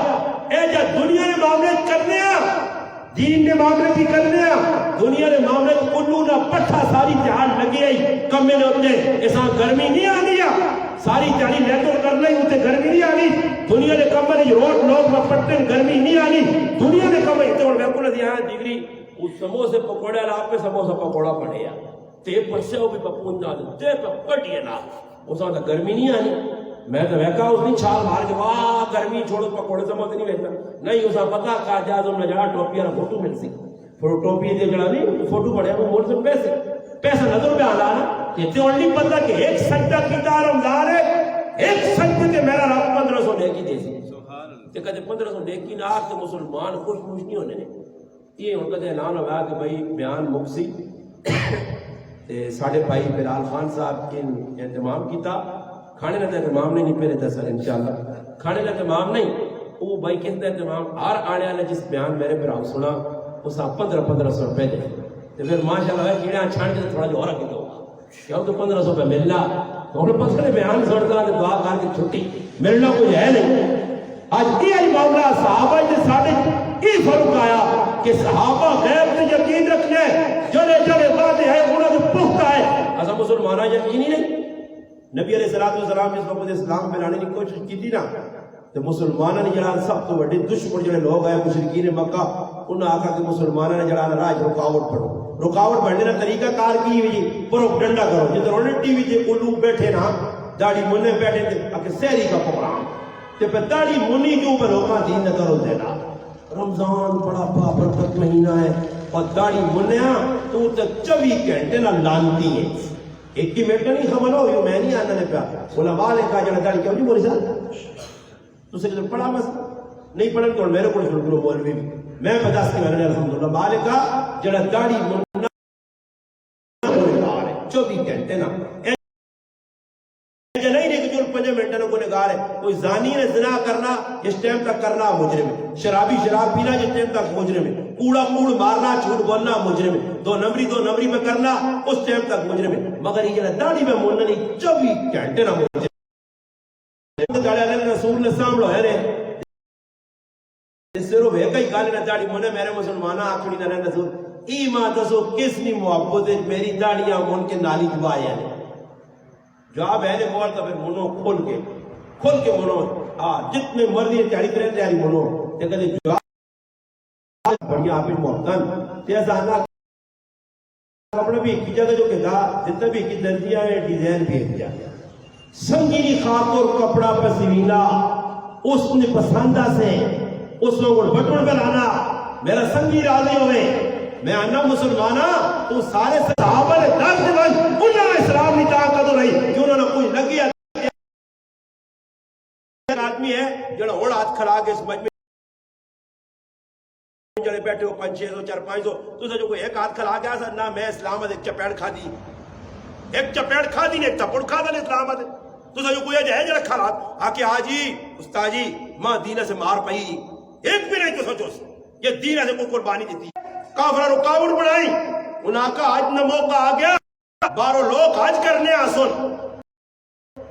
Speaker 1: اے جا دنیا نے معاملے کرنے ہیں دین نے معاملے کی کرنے ہیں دنیا نے معاملے کلو نہ پٹھا ساری جہان لگی ہے کم میں نے ہوتے ایسا گرمی نہیں آنی ہے ساری جہانی لیٹر کر لیں اسے گرمی نہیں آنی دنیا نے کم میں روڈ لوگ میں پٹھے گرمی نہیں آنی دنیا نے کم میں تو میں کو دیا ڈگری اس سموسے پکوڑے آپ پہ سموسا پکوڑا پڑے یا تے پرسے ہو بھی پپون نہ تے پکڑیے نہ اس وقت گرمی نہیں آنی میں تو ویکا اس نے چھال مار کے واہ گرمی چھوڑو پکوڑے سمجھ نہیں ویکا نہیں اسا پتا کا جازم نہ جڑا ٹوپی والا فوٹو مل سی ٹوپی دے جڑا نہیں فوٹو پڑیا وہ مول سے پیسے نظر پہ آنا تے تے اونلی پتہ کہ ایک سجدہ کیتا رمضان ہے ایک سجدے تے میرا رب 1500 نیکی دے سی سبحان اللہ تے کدے 1500 نیکی نہ آ کے مسلمان خوش نہیں ہونے یہ ان کا اعلان ہوا کہ بھائی بیان مکسی تے ساڈے بھائی بلال خان صاحب کے اہتمام کیتا کھانے کا اہتمام نہیں پہلے دسا انشاءاللہ کھانے کا اہتمام نہیں وہ بھائی کس کا اہتمام ہر آنے والے جس بیان میرے پر سنا اس 1500 روپے دے تو پھر ماشاءاللہ ہے کیڑا چھان کے تھوڑا جو اور رکھ دو کیا تو 1500 روپے ملنا تو ہم پتہ نہیں بیان سنتا تے دعا کر کے چھٹی ملنا کوئی ہے نہیں آج یہ معاملہ صحابہ کے ساتھ یہ فرق آیا کہ صحابہ غیب سے یقین رکھنے جڑے جڑے باتیں ہیں انہوں نے پختہ ہے ایسا مسلمانہ یقین ہی نہیں نبی علیہ السلام اس وقت اسلام پھیلانے کی کوشش کی تھی نا تو مسلمانوں نے جڑا سب تو بڑے دشمن جڑے لوگ آئے مشرکین مکہ انہوں نے آکھا کہ مسلمانوں نے جڑا راج رکاوٹ پڑھو رکاوٹ بڑھنے کا طریقہ کار کی ہوئی پروپیگنڈا کرو جدھر انہوں نے ٹی وی تے الو بیٹھے نا داڑھی مننے بیٹھے تھے آکے سحری کا پروگرام تے پھر داڑھی منی جو پر ہوگا دین نہ کرو دینا رمضان بڑا بابرکت مہینہ ہے اور داڑھی منیا تو تک 24 گھنٹے نہ لانتی ہے ایک کی منٹ نہیں خبر ہو میں نہیں آنا نے پیا علماء نے کہا جڑا داڑھی کیوں نہیں مولی صاحب تو سے پڑھا بس نہیں پڑھا تو میرے کو شروع کرو مولوی میں بتا سکتی ہوں الحمدللہ مالک کا جڑا داڑھی مننا 24 گھنٹے نا نہیں کہ جو کوئی 5 منٹ نہ گنہگار ہے. کوئی زانی نے زنا کرنا اس ٹائم تک کرنا مجرم ہے. شرابی شراب پینا جس ٹائم تک مجرم ہے. کوڑا کوڑ مارنا جھوٹ بولنا مجرم ہے. 2 نمبری میں کرنا اس ٹائم تک مجرم ہے. مگر یہ جڑا داڑھی میں موننا نہیں 24 گھنٹے نہ مجرم رسول نے سامنے ہے نے صرف ایک ہی گل نہ داڑھی مونے میرے مسلمانہ آکھڑی نہ رسول ایمان دسو کس نی محبت میری داڑیاں مون کے نالی دبایا ہے. جواب ہے نے بول تو پھر منو کھول کے منو جتنے مرضی تیاری کریں تیاری منو تے کدے جواب بڑھیا آپ محتن تے زانا اپنا بھی کی جگہ جو کہ دا جتنا بھی کی درجیاں ہے ڈیزائن بھی کیا سنگینی خاطر کپڑا پسینا اس نے پسندہ سے اس لوگوں بٹن پہ لانا میرا سنگی راضی ہوئے. میں آنا مسلمانہ تو سارے صحابہ نے درد بند انہوں نے اسلام نہیں طاقت رہی کہ انہوں نے کوئی لگی آدمی ہے جڑا اوڑ ہاتھ کھلا کے اس مجمع جڑے بیٹھے ہو 500 400 500 تو جو کوئی ایک ہاتھ کھلا گیا سا نہ میں اسلام ایک چپیڑ کھا دی ایک چپیڑ کھا دی ایک تپڑ کھا دا اسلام تو جو کوئی ہے جڑا کھلا آکے آجی استاد جی ماں دینہ سے مار پئی ایک بھی نہیں تو سوچو یہ دینہ سے کوئی قربانی دیتی کافرہ رکاوٹ بڑھائی انہاں کا آج نہ موقع آ گیا 12 لوگ آج کرنے آسن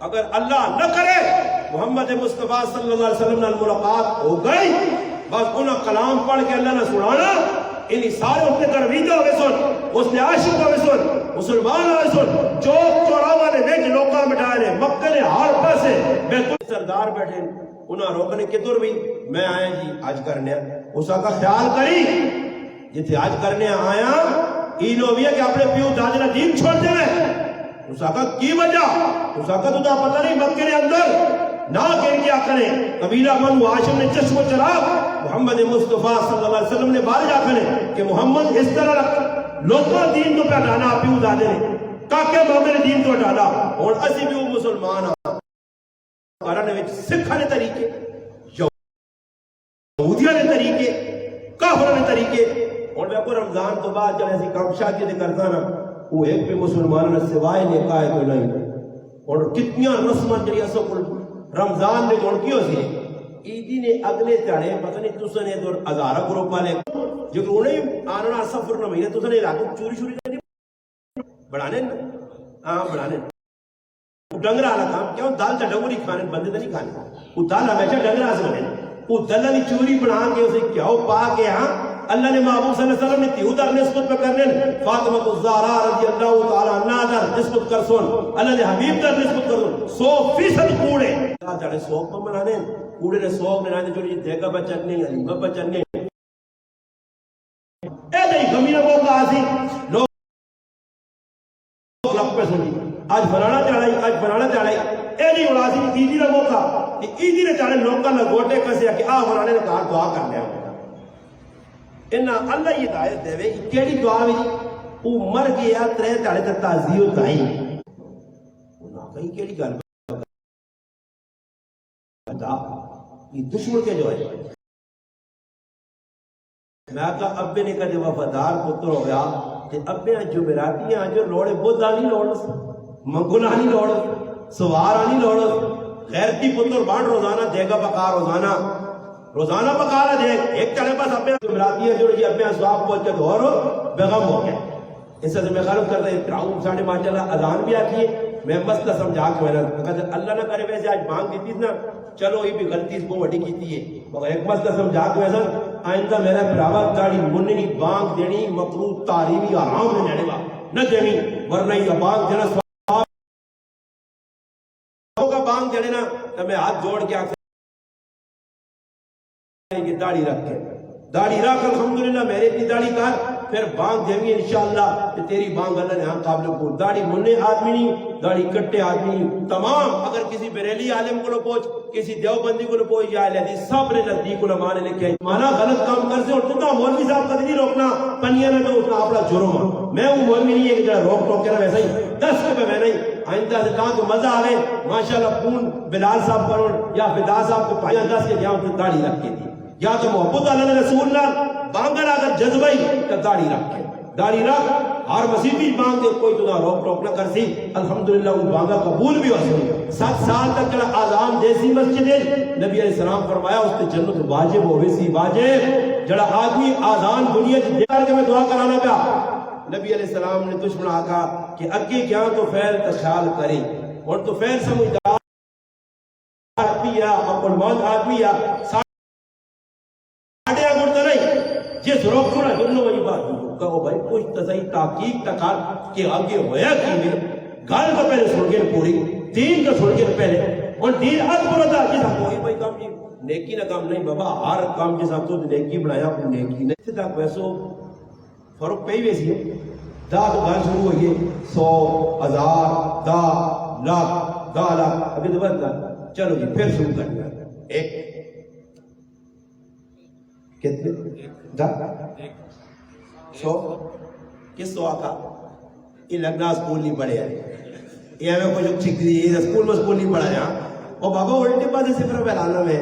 Speaker 1: اگر اللہ نہ کرے محمد مصطفیٰ صلی اللہ علیہ وسلم نے ملاقات ہو گئی بس انہاں کلام پڑھ کے اللہ نے سنانا انہی سارے اس نے درویدہ ہوئے سن اس نے عاشق ہوئے سن مسلمان ہوئے سن جو چوراوا نے ویج لوکاں مٹھائے نے مکہ نے ہار پاسے بیتل سردار بیٹھے انہاں روکنے کدھر بھی میں آیا جی آج کرنے اس کا خیال کری جتھے آج کرنے آیا اینو بھی ہے کہ اپنے پیو دادی نے دین چھوڑ دے اس کا کی وجہ اس کا تو پتہ نہیں مکے کے اندر نہ کہ کیا کریں قبیلہ بنو ہاشم نے چشم و چراغ محمد مصطفیٰ صلی اللہ علیہ وسلم نے بارے جا کریں کہ محمد اس طرح لوگوں دین تو پہ ڈانا پیو دادے نے کاکے بابے نے دین تو ڈالا اور اسی بھی وہ مسلمان کرنے وچ سکھاں دے طریقے یہودیاں دے طریقے کافروں دے طریقے اور میں کو رمضان تو بعد جب ایسی کام شادی دے کرتا نا وہ ایک بھی مسلمان نے سوائے نکاح تو نہیں اور کتنیاں رسماں جڑی اسو کول رمضان نے کون کیوں سی عیدی نے اگلے تھڑے پتہ نہیں تساں نے تو ہزارہ گروپ والے جو انہیں آنا سفر نہ مہینے تساں نے علاقے چوری چوری نہیں بڑھانے ہاں بڑھانے ڈنگرا والا کام کیوں دال کا ڈنگری کھانے بندے تو نہیں کھانے وہ دال ہمیشہ ڈنگرا سے بنے وہ دلہ کی چوری بنا کے اسے کیا پا کے ہاں اللہ نے محبوب صلی اللہ علیہ وسلم نے تیہودر نسبت پہ کرنے فاطمہ الزہرا رضی اللہ تعالیٰ عنہ در نسبت کر سن اللہ نے حبیب در نسبت کر سن 100% کوڑے اللہ جانے 100 پر منانے کوڑے نے 100 منانے جو یہ دیکھا بچن نہیں علیمہ بچن نہیں اے نہیں گمینہ موقع آسی لوگ لگ پہ سنی آج بنانا چاڑائی آج بنانا چاڑائی اے نہیں اڑاسی عیدی نہ موقع عیدی نے چاڑے لوگاں لگوٹے کسے کہ آہ بنانے نے کہا دعا کرنے ہیں انہاں اللہ یہ دعایت دے وے کیڑی دعا ہوئی وہ مر گیا 3 تاڑے تے تعزیہ تائی انہاں کہیں کیڑی گل بتا یہ دشمن کے جو ہے میں کہا ابے نے کہا وفادار پتر ہو گیا تے ابے جمعراتیاں جو لوڑے بدھا نہیں لوڑ منگلا نہیں لوڑ سوار نہیں لوڑ غیرتی پتر بانڈ روزانہ دے گا پکا روزانہ پکا رہا دے ایک چلے پاس اپنے جمعراتیاں جو یہ اپنے اسباب پہنچ کے دور بیغم ہو گیا اس سے میں خالف کرتا ہے تراؤں ساڑھے ماشاءاللہ اذان بھی آتی ہے میں مسئلہ سمجھا کے میں کہتا اللہ نہ کرے ویسے آج مانگ دیتی نا چلو یہ بھی غلطی اس کو وڈی کیتی ہے مگر ایک مسئلہ سمجھا کے ویسا آئندہ میرا پراوا داڑھی مننی بانگ دینی مکروہ تحریمی حرام نے لینے گا نہ دینی ورنہ یہ بانگ دینا سواب کا بانگ دینے نا تو میں ہاتھ جوڑ کے آکھ کہ داڑھی رکھ کے داڑھی رکھ الحمدللہ میرے اتنی داڑھی کر پھر بانگ دیوی انشاءاللہ کہ تیری بانگ اللہ نے ہم قابل کو داڑھی مننے آدمی نہیں داڑھی کٹے آدمی نہیں تمام اگر کسی بریلی عالم کو پہنچ کسی دیوبندی کو پہنچ یا اہل حدیث سب نے نزدیک علماء نے لکھے مانا غلط کام کر سے اور تو مولوی صاحب کا نہیں روکنا پنیا نہ تو اتنا اپنا جرم میں وہ مولوی نہیں ہے کہ جڑا روک ٹوک کے نا ویسا ہی 10 روپے میں نہیں آئندہ سے کہاں تو مزہ آئے ماشاءاللہ پون بلال صاحب کرو یا فدا صاحب کو 10 کے جاؤں تو داڑھی رکھ کے دی یا تو محبت اللہ رسول اللہ بانگر اگر جذبائی تو داڑھی رکھ کے داڑھی رکھ
Speaker 2: ہر مسیحی مانگ دے کوئی تنا روک ٹوک نہ کر سی الحمدللہ وہ مانگا قبول بھی ہوئی 7 سال تک جڑا آزان دیسی مسجد ہے نبی علیہ السلام فرمایا اس تے جنت واجب ہوئے سی واجب جڑا آدمی آزان دنیا دے کر کے میں دعا کرانا پیا نبی علیہ السلام نے دشمن آقا کہ اگے کیا تو فعل تشال کرے اور تو فعل سمجھدار آدمی یا اپن موت آدمی یا ساڑھے اگر تو نہیں جس روک چھوڑا دنوں والی بات کہو بھائی کچھ تسائی تحقیق تکار کہ آگے ہویا کی میں گال تو پہلے سن کے پوری دین کا سن کے پہلے اور دین اکبر ہوتا جیسا کوئی بھائی کام جی نیکی نہ کام نہیں بابا ہر کام جیسا تو نیکی بنایا کوئی نیکی نہیں سے تک ویسو فرق پہ ہی ویسی ہے دا تو گال شروع ہوئی ہے 100 1000 دا لاکھ دا لاکھ ابھی تو بات چلو جی پھر شروع کر دیا ایک کتنے دا 100 کس تو آقا یہ لگنا سکول نہیں پڑھے ہیں یہ ہمیں کوئی جو چھک دی ہے سکول میں سکول نہیں پڑھا جہاں اور بابا الٹے پاسے صفر پہلانا میں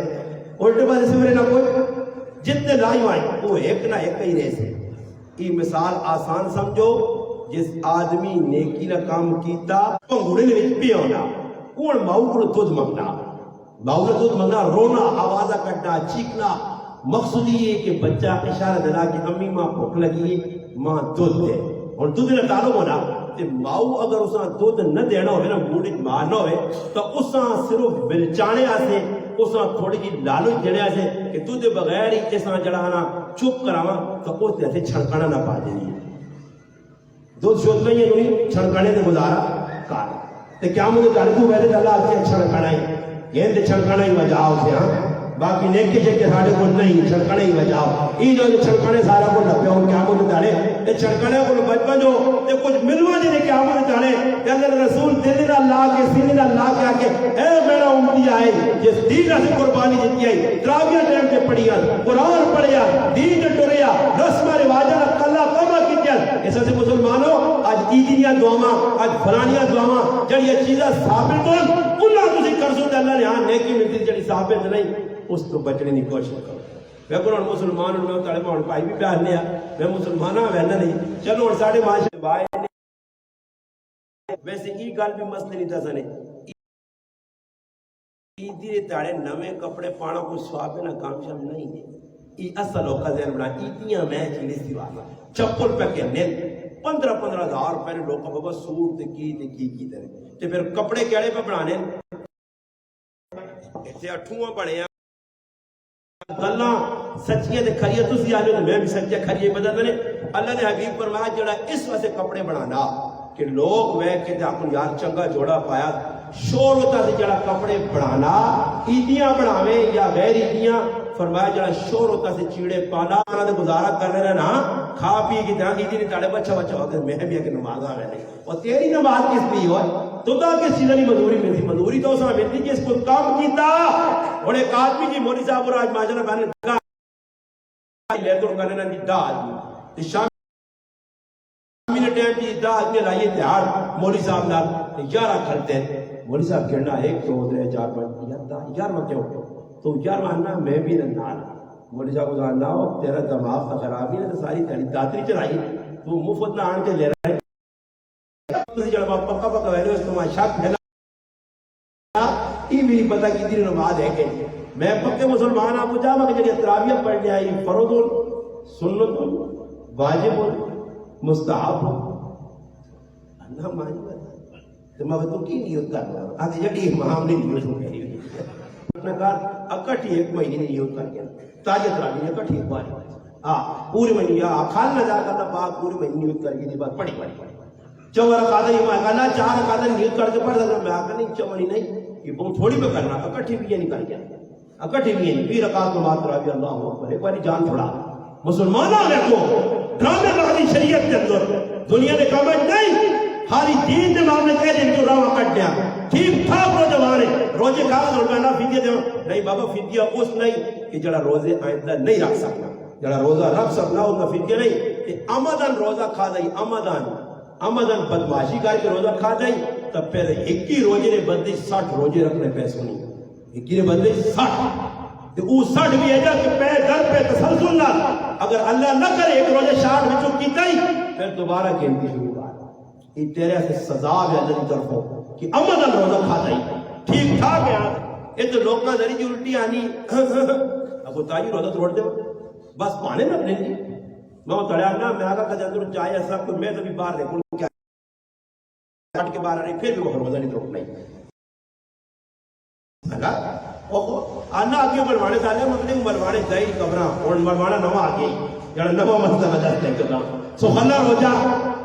Speaker 2: الٹے پاسے صفر نہ کوئی جتنے لائیو آئیں وہ ایک نہ ایک ہی رہ سے یہ مثال آسان سمجھو جس آدمی نیکی نہ کام کیتا پنگوڑے نے بھی ہونا کون ماؤ کو دودھ منگنا ماؤ نے دودھ منگنا رونا آوازہ کٹنا چیکنا مقصود یہ کہ بچہ اشارہ دینا کہ امی ماں بھوک لگی ماں دودھ دے اور دودھ نہ ڈالو ہونا تے ماؤ اگر اساں دودھ نہ دینا ہوئے نا موڑی مارنا ہوئے تو اساں صرف بلچانے آسے اساں تھوڑی جی لالو جڑے آسے کہ دودھ بغیر ہی اساں جڑانا چپ کراواں تو اس جیسے چھڑکانا نہ پا دینی دودھ شوت میں یہ نوی چھڑکانے دے گزارا کار تے کیا مجھے دارکو بیدے اللہ آتے چھڑکانا ہی یہ تے چھڑکانا ہی وجاؤ سے ہاں باقی نیکی شکے ساڑھے کو نہیں چھڑکانے ہی بچاؤ ای جو چھڑکانے سارا کو لپیا ان کیا مجھے دارے یہ چھڑکانے کو بچپن جو یہ کچھ ملوا جی نے کیا مجھے دارے کہ اللہ رسول دل اللہ کے سینے اللہ کے آکے اے میرا امتی آئے جس دین سے قربانی دیتی آئی تراویہ ٹائم کے پڑھیا قرآن پڑھیا دین کے ٹوریا رسم رواجہ کلا کما کی کیا ایسا سے مسلمانوں آج عیدیاں دعاواں آج فلانیاں دعاواں جڑی یہ چیزیں ثابت ہوں اللہ تسی کرسو تے اللہ نے ہاں نیکی ملتی جڑی ثابت نہیں اس تو بچنے کی کوشش کرو میں کو مسلمان ہوں میں تڑے میں پائی بھی پیار لیا میں مسلمان ہوں ویسا نہیں چلو اور ساڑھے معاشرے بھائی ویسے یہ گل بھی مسئلے نہیں تھا سنے عیدی تاڑے نوے کپڑے پانا کوئی سواب نہ کام شام نہیں ہے یہ اصل ہوگا ذہن بنا عیدیاں میں چیلی سی والا چپل پہ کے نیل 15-15 ہزار پہلے لوگ بابا سوٹ کی تے پھر کپڑے کیڑے پہ بنانے ایسے اٹھواں بڑے ہیں گلاں سچیاں تے کھریاں تسی آ جاؤ میں بھی سچیاں کھریاں بدل دے اللہ نے حبیب فرمایا جڑا اس واسطے کپڑے بنانا کہ لوگ وہ کہتے ہیں یار چنگا جوڑا پایا شور ہوتا سے جڑا کپڑے بنانا عیدیاں بناوے یا غیر عیدیاں فرمایا جڑا شور ہوتا سے چیڑے پانا انہاں دے گزارا کر رہے نا کھا پی کے جان عیدی نہیں تاڑے بچہ ہو کے میں بھی کہ نماز آ رہے اور تیری نماز کس لیے ہو تو تا کس چیز کی مزدوری ملتی مزدوری تو اساں ملتی کہ اس کو کام کیتا اور ایک آدمی جی مولوی صاحب اور آج ماجرا بنے لے تو کرنے نہ دا آدمی شام میرے ٹائم کی دا آدمی لائیے تیار مولوی صاحب نال 11 کھلتے ہیں مولوی صاحب کہنا 1 2 3 4 5 11 کیوں تو 11 نا میں بھی نال مولوی صاحب کو جاننا ہو تیرا دماغ تو خراب ہی ہے ساری تیری داتری چلائی تو مفت نہ آن کے لے رہا ہے جڑا پکا پکا ویلو اس کو شک ہے یہ میری پتہ کی دن نماز ہے کہ میں پکے مسلمان آپ کو جاوا کہ جڑی تراویح پڑھنے آئی فرض سنت واجب مستحب اللہ مانی تو میں تو کی نیت کر رہا ہوں آج جڑی امام نے نیت کری اپنا کار اکٹھی 1 مہینے نے نیت کر کے تاج تراویح اکٹھی ایک بار ہاں پورے مہینے یا کھال نہ جا کرنا پاک پورے مہینے نیت کر کے دی بات پڑھی 4 رکعت میں کہنا 4 رکعت نیت کر کے پڑھ دینا میں آ نہیں چوڑی نہیں یہ بہت تھوڑی پہ کرنا اکٹھی بھی یہ نہیں کر گیا اکٹھی بھی نہیں 20 رکعت کو مات رہا اللہ اکبر ایک باری جان چھوڑا مسلمانوں نے کو ڈرامے والی شریعت کے اندر دنیا نے کام نہیں ہاری دین دے معاملے کہہ دیں تو راہ کٹ دیا ٹھیک ٹھاک روزے مارے روزے کھا روزانہ فدیہ دے نہیں بابا فدیہ اس نہیں کہ جڑا روزے آئندہ نہیں رکھ سکتا جڑا روزہ رکھ سکنا اس کا فدیہ نہیں کہ آمدن روزہ کھا دئی آمدن بدماشی کر کے روزہ کھا دئی تب پہلے 21 روزے نے بدلے 60 روزے رکھنے پیسوں نہیں 21 نے بدلے 60 تو وہ 60 بھی ہے جا کہ پہ در پہ تسلسل نہ اگر اللہ نہ کرے ایک روزے 60 وچوں کیتا ہی پھر دوبارہ گنتی شروع کر یہ تیرے سے سزا ہے اللہ کی طرفوں کہ امن روزہ کھاتا ہی ٹھیک ٹھاک ہے یہ تو لوگ کا ذریعے الٹی آنی ابو تاجی روزہ توڑ دے بس پانے میں اپنے لیے میں تڑیا نہ میں آگا کہ اندر چاہے ایسا کوئی میں تو بھی باہر دیکھوں کیا کٹ کے باہر آ رہی پھر بھی وہ روزہ نہیں توڑنا ہی آنا آگے ملوانے سالے مطلب ملوانے دائی کبرا اور ملوانا نوا آگے جڑا نوا مسئلہ وجہ سے کرنا سو خلا روزہ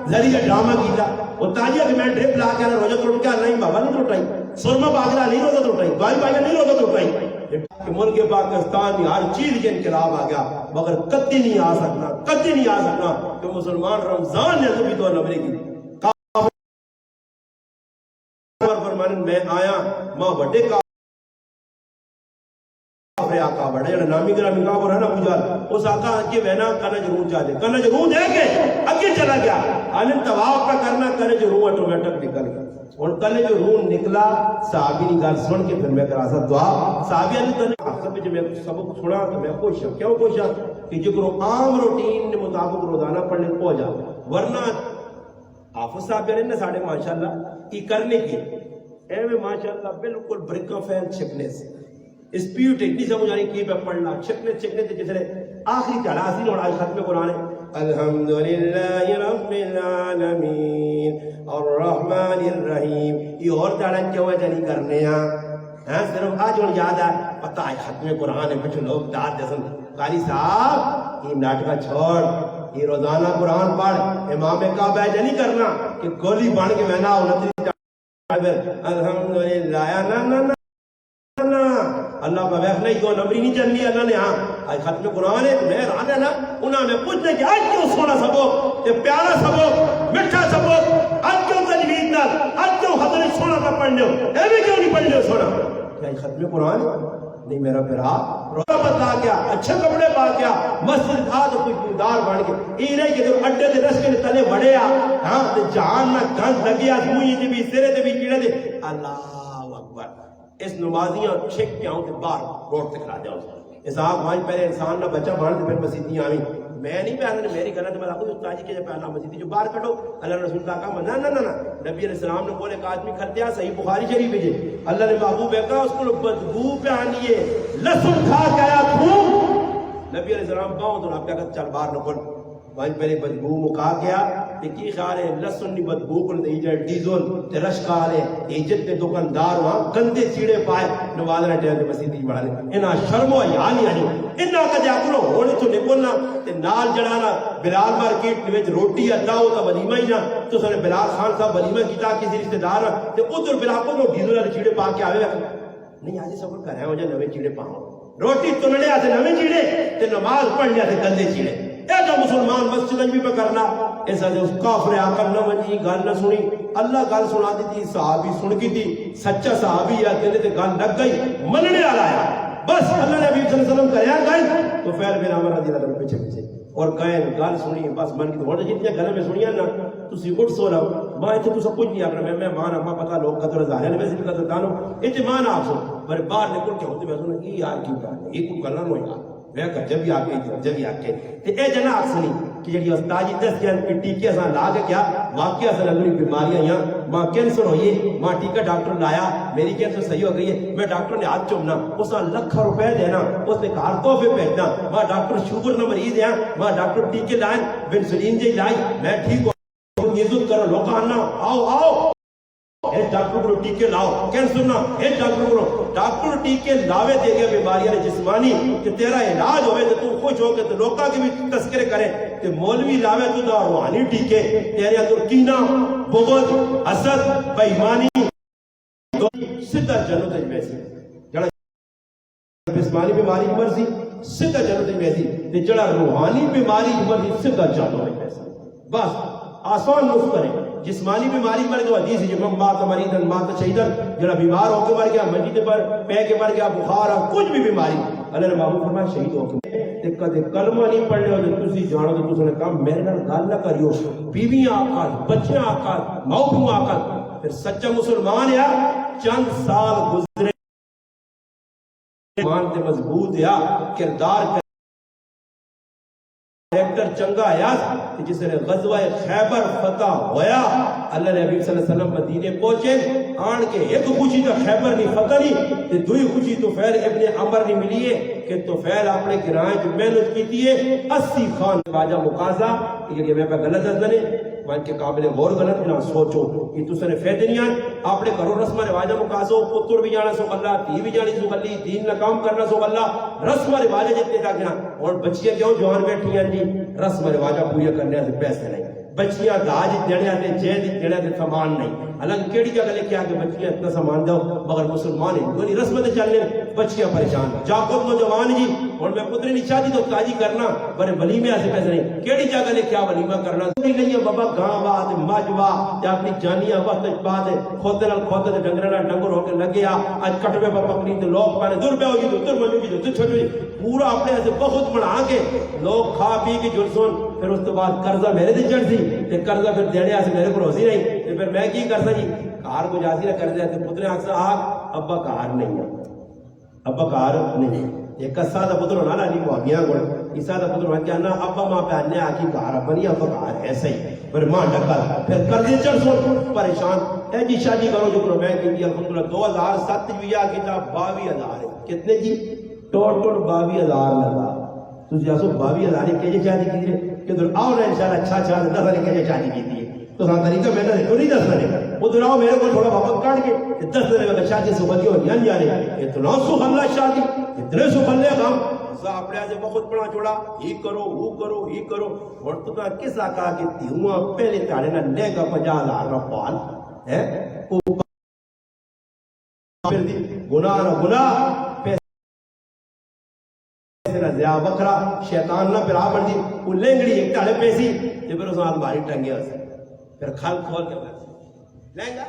Speaker 2: ذریعہ ڈرامہ کیتا وہ تاجیہ کہ میں ڈرپ لا کے روزہ توڑ کے نہیں بابا نہیں توڑائی سرما باغرا نہیں روزہ توڑائی دوائی باغرا نہیں روزہ توڑائی کہ ملک پاکستان میں ہر چیز کے انقلاب آ گیا مگر کدی نہیں آ سکنا کہ مسلمان رمضان نے تو بھی تو نبری کی فرمانے میں آیا ماں بڑے آقا بڑے جڑا نامی گرامی کا رہا نا پوجال اس آقا کے وینا کنج روح چاہتے کنج روح دے کے اگے چلا گیا آنے طواف کا کرنا کنج روح آٹومیٹک نکل گیا اور کنج روح نکلا صحابی نے گل سن کے پھر میں کرا سا دعا صحابی نے تو اکثر پہ جب میں سبق سنا تو میں خوش ہوں کیوں خوش ہوں کہ جو عام روٹین کے مطابق روزانہ پڑھنے کو جا ورنہ حافظ صاحب نے نا ساڑھے ماشاءاللہ یہ کرنے کی اے میں ماشاءاللہ بالکل برک آف اینڈ چکنس اسپیوٹ نہیں سمجھ آنی کی پہ پڑھنا چھکنے تھے جس نے آخری چڑھا سی اور آج ختم قرآن ہے الحمدللہ رب العالمین الرحمن الرحیم یہ اور چڑھا کیا ہوا جانی کرنے ہیں صرف آج اور یاد ہے پتہ ہے ختم قرآن ہے کچھ لوگ داد جسن قاری صاحب یہ ناٹکا چھوڑ یہ روزانہ قرآن پڑھ امام کعبہ جانی کرنا کہ گولی بان کے میں نہ الحمدللہ نا اللہ کا ویخ نہیں تو نمبری نہیں چلنی اللہ نے ہاں آج ختم قرآن ہے میں رانا نا انہوں نے پوچھنے کہ آج کیوں سونا سبو یہ پیارا سبو مٹھا سبو آج کیوں تجوید نال آج کیوں حضرت سونا کا پڑھنے ہو ایوے کیوں نہیں پڑھنے ہو سونا کیا ختم قرآن نہیں میرا پیرا روزہ بتا گیا اچھے کپڑے پا گیا مسجد تھا تو کوئی پودار بڑھ گیا یہ نہیں کہ تو اڈے دے رسکے نے تلے بڑھے ہاں تے جہان نہ گند لگیا موئی تے بھی سرے تے بھی کیڑے دے اللہ اکبر اس نمازیاں چھک کے آؤں کہ باہر روڈ تک کھا جاؤں اس آپ وہاں پہلے انسان نہ بچہ بھاڑ دے پھر مسیدیاں آئیں میں نہیں پہنا میری غلط میں لاکھوں استاد جی کے پہنا مسیدی جو باہر کٹو اللہ رسول کا کہا نا نا نا نبی علیہ السلام نے بولے کہ آدمی کھردیا صحیح بخاری شریف بھیجے اللہ نے محبوب ہے کہا اس کو بدبو پہ آنی ہے لہسن کھا کے آیا تھوم نبی علیہ السلام باؤں تو آپ کہا چل باہر نہ کھول وہاں پہلے بدبو مکا گیا تے کی خیال ہے لہسن نی بدبو کو دے جائے ڈیزل تے رش کھا لے عزت کے دکاندار وہاں گندے چیڑے پائے نواز نے ٹیم تے مسیدی بڑھا لے انہاں شرم و حیا نہیں آنی انہاں کدے اکلو ہونے تو نکلنا تے نال جڑانا بلال مارکیٹ وچ روٹی ادا او تا ولیمہ ہی نہ تو سنے بلال خان صاحب ولیمہ کیتا کسی رشتہ دار تے ادھر بلال کو ڈیزل والے چیڑے پا کے آوے نہیں آج صبر کرے ہو جے نویں چیڑے پاؤ روٹی تلنے آتے نویں چیڑے تے نماز پڑھنے آتے گندے چیڑے اے جو مسلمان مسجد بھی پہ کرنا ایسا جو کافر آکر نہ منجی گل نہ سنی اللہ گل سنا دی تھی صحابی سن کی تھی سچا صحابی ہے دلے تے گل لگ گئی مننے آ رہا ہے بس اللہ نے نبی صلی اللہ علیہ وسلم کریا گئے تو فیل بن عمر رضی اللہ عنہ پیچھے پیچھے اور گئے گل سنی بس من کی ہونے جتنے گھر میں سنیا نا تسی اٹھ سو رہو ماں اتنے تو سب کچھ نہیں آکر میں مان اما پتہ لوگ قدر ظاہر ہے ویسے بھی قدر دانو اتنے مان آپ سن پر باہر نکل کے ہوتے میں سنوں یہ یار کیوں کرنا یہ کوئی کرنا نو یار میں کہا جب بھی آکے تے اے جنا آکسنی کہ جڑی استاجی دس کیا ٹیکے اساں لا کے کیا واقعہ اساں اگلی بیماریاں یہاں ماں کینسر ہوئی ماں ٹیکا ڈاکٹر لایا میری کینسر صحیح ہو گئی ہے میں ڈاکٹر نے ہاتھ چومنا اساں لاکھاں روپے دینا اس نے کار تحفے بھیجنا ماں ڈاکٹر شوگر نہ مریض ہیں ماں ڈاکٹر ٹیکے لائیں بنسلین جی لائی میں ٹھیک ہوں عزت کرو لوگ آنا آؤ اے ڈاکٹر کو ٹیکے لاؤ کینسر نہ اے ڈاکٹر ٹیکے لاوے دے گیا بیماریاں جسمانی کہ تیرا علاج ہوئے تو خوش ہو کے تو لوکاں کے بھی تذکرے کرے کہ مولوی لاوے تو دا روحانی ٹیکے تیرے اندر کینہ بغض حسد بے ایمانی سدھا جنت ویسی جڑا جسمانی بیماری مرضی سدھا جنت ویسی جڑا روحانی بیماری مرضی سدھا جنت ویسی بس آسان نسخہ کرے جسمانی بیماری مر گیا حدیث ہے من مات مریضن مات شہیدن جڑا بیمار ہو کے مر گیا منجی پر پے کے مر گیا بخار کچھ بھی بیماری اللہ نے محبوب فرمایا شہید ہو کے تے کدے کلمہ نہیں پڑھنے ہو جو تسی جانو تو تسی نے کہا میرے نال گل نہ کریو بیویاں آقا بچیاں آقا ماؤ آقا پھر سچا مسلمان ہے چند سال گزرے ایمان تے مضبوط ہے کردار ایکٹر چنگا آیا کہ جس نے غزوہ خیبر فتح ہویا اللہ نے حبیب صلی اللہ علیہ وسلم مدینے پہنچے آن کے ایک خوشی تو خیبر نہیں فتح نہیں تے دوئی خوشی طفیل ابن عمر نہیں ملی ہے کہ طفیل اپنے گرائیں جو محنت کی تھی 80 خان باجہ مقاضہ کہ میں پہ غلط ہے وان کے قابل غور غلط نہ سوچو کہ تسے نے فائدہ نہیں آن اپنے گھروں رسم رواجہ مقاصو پتر بھی جانا سو اللہ تھی بھی جانی سو اللہ دین نہ کام کرنا سو اللہ رسم رواجہ جتنے تھا گنا اور بچیاں کیوں جوان بیٹھی ہیں جی رسم رواجہ پوریا کرنے سے پیسے نہیں بچیاں داج دینے تے جید دینے تے سامان نہیں حالانکہ کیڑی جگہ لے کے آ کے بچیاں اتنا سامان دو مگر مسلمان ہیں کوئی رسم تے چلنے بچیاں پریشان جا خود نوجوان جی اور میں پتری نہیں چاہتی تو تاجی کرنا بڑے ولیمے ایسے پیسے نہیں کیڑی جگہ لے کے آ ولیمہ کرنا نہیں نہیں بابا گاں وا ماجوا یا اپنی جانیاں وقت بعد خود نال خود تے ڈنگر نال ڈنگر ہو کے لگیا اج کٹوے پر پکڑی تے لوگ پانے دور پہ ہو جی دور منجو جی تو چھوٹو پورا اپنے ایسے بہت بنا کے لوگ کھا پی کے جلسون پھر اس کے بعد قرضہ میرے تے چڑھ سی تے قرضہ پھر دینے سے میرے کو روزی نہیں تے پھر میں کی کرتا جی کار کو جاسی نہ کر دیا تے پتر آکسا آگ ابا کار نہیں ہے ابا کار نہیں ایک سادہ پتر ہونا نا نہیں معامیاں گوڑ اس سادہ پتر ہونا کیا نا ابا ماں پہ آنے آکی کار ابا نہیں ابا کار ہے صحیح پھر ماں ڈکل پھر قرضے چڑھ سن پریشان اے جی شادی کرو جو کرو میں کی الحمدللہ 2007 ویا کتا 22,000 کتنے جی ٹوٹل 22,000 لگا تو جیسو 22,000 کیجے شادی کی دیئے کہ در آؤ نا انشاءاللہ اچھا اچھا 10,000 کیجے شادی کی دیئے تو سان طریقہ میں نے تو نہیں 10,000 وہ دراؤ میرے کو تھوڑا بابک کاٹ کے 10,000 کا شادی سے بدی ہو نہیں جانے اتنا سکھ اللہ شادی اتنے سکھ اللہ کام اپنے آجے بخود پڑا چھوڑا ہی کرو وہ کرو ہی کرو اور تو کہا کس آقا کی تیہواں پہلے تاڑے نا لے گا 50,000 رفال ہے گناہ نہ گناہ زیا بکرا شیطان نہ پھر آبر دی وہ لینگڑی ایک تاڑے پیسی جب پھر اس نے آلماری ٹنگے اسے پھر کھل کھول کے لینگا